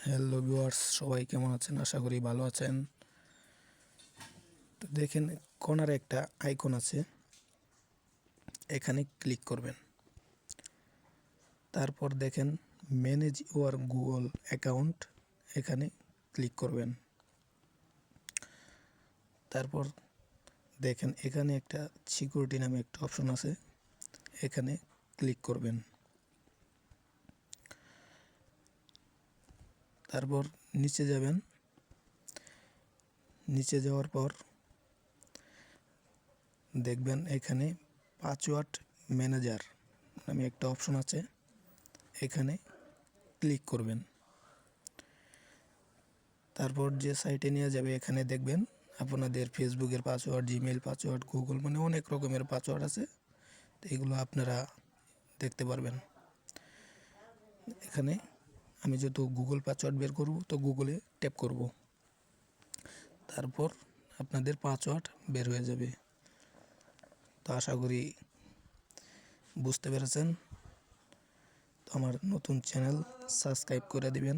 Hello viewers, সবাই কেমন আছেন? আশা করি ভালো আছেন। তো দেখেন, কর্নারে একটা আইকন আছে, এখানে ক্লিক করবেন। তারপর দেখেন ম্যানেজ ইউর গুগল অ্যাকাউন্ট, এখানে ক্লিক করবেন। তারপর দেখেন এখানে একটা সিকিউরিটি নামে একটা অপশন আছে, এখানে ক্লিক করবেন। তারপর নিচে যাবেন, নিচে যাওয়ার পর দেখবেন এখানে পাসওয়ার্ড ম্যানেজার নামে একটা অপশন আছে, এখানে ক্লিক করবেন। তারপর যে সাইটে নিয়ে যাবে এখানে দেখবেন আপনাদের ফেসবুকের পাসওয়ার্ড, জিমেইল পাসওয়ার্ড, গুগল, মানে অনেক রকমের পাসওয়ার্ড আছে। তো এগুলো আপনারা দেখতে পারবেন। এখানে আমি যেহেতু গুগল পাসওয়ার্ড বের করব, তো গুগলে ট্যাপ করব। তারপর আপনাদের পাসওয়ার্ড বের হয়ে যাবে। তো আশা করি বুঝতে পেরেছেন। তো আমার নতুন চ্যানেল সাবস্ক্রাইব করে দিবেন।